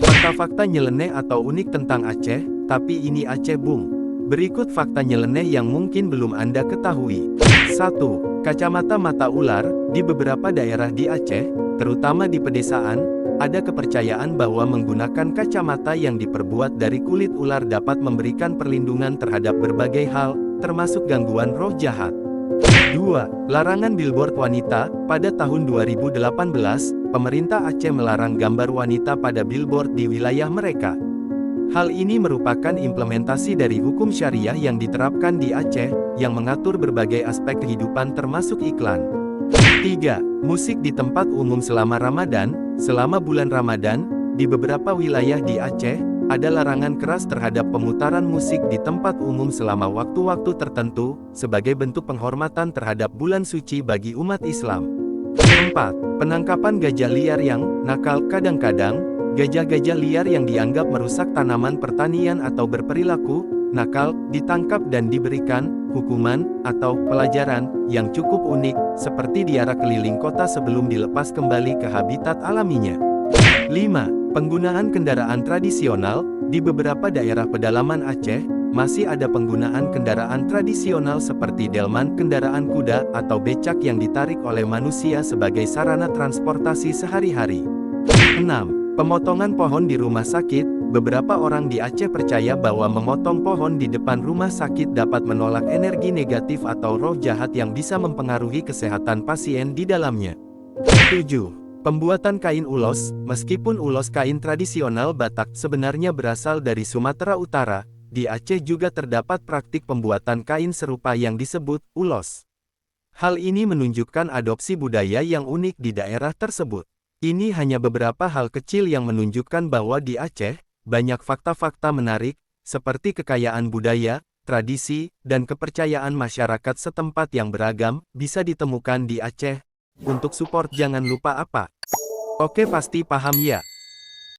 Fakta-fakta nyeleneh atau unik tentang Aceh, tapi ini Aceh Bung. Berikut fakta nyeleneh yang mungkin belum Anda ketahui. 1. Kacamata mata ular. Di beberapa daerah di Aceh, terutama di pedesaan, ada kepercayaan bahwa menggunakan kacamata yang diperbuat dari kulit ular dapat memberikan perlindungan terhadap berbagai hal, termasuk gangguan roh jahat. 2. Larangan billboard wanita. Pada tahun 2018, pemerintah Aceh melarang gambar wanita pada billboard di wilayah mereka. Hal ini merupakan implementasi dari hukum syariah yang diterapkan di Aceh, yang mengatur berbagai aspek kehidupan termasuk iklan. 3. Musik di tempat umum selama Ramadan. Selama bulan Ramadan, di beberapa wilayah di Aceh, ada larangan keras terhadap pemutaran musik di tempat umum selama waktu-waktu tertentu, sebagai bentuk penghormatan terhadap bulan suci bagi umat Islam. 4. Penangkapan gajah liar yang nakal. Kadang-kadang, gajah-gajah liar yang dianggap merusak tanaman pertanian atau berperilaku nakal, ditangkap dan diberikan hukuman atau pelajaran yang cukup unik, seperti diarak keliling kota sebelum dilepas kembali ke habitat alaminya. 5. Penggunaan kendaraan tradisional. Di beberapa daerah pedalaman Aceh, masih ada penggunaan kendaraan tradisional seperti delman, kendaraan kuda, atau becak yang ditarik oleh manusia sebagai sarana transportasi sehari-hari. 6. Pemotongan pohon di rumah sakit. Beberapa orang di Aceh percaya bahwa memotong pohon di depan rumah sakit dapat menolak energi negatif atau roh jahat yang bisa mempengaruhi kesehatan pasien di dalamnya. 7. Pembuatan kain ulos. Meskipun ulos kain tradisional Batak sebenarnya berasal dari Sumatera Utara, di Aceh juga terdapat praktik pembuatan kain serupa yang disebut ulos. Hal ini menunjukkan adopsi budaya yang unik di daerah tersebut. Ini hanya beberapa hal kecil yang menunjukkan bahwa di Aceh, banyak fakta-fakta menarik, seperti kekayaan budaya, tradisi, dan kepercayaan masyarakat setempat yang beragam, bisa ditemukan di Aceh. Untuk support jangan lupa apa? Oke, pasti paham ya.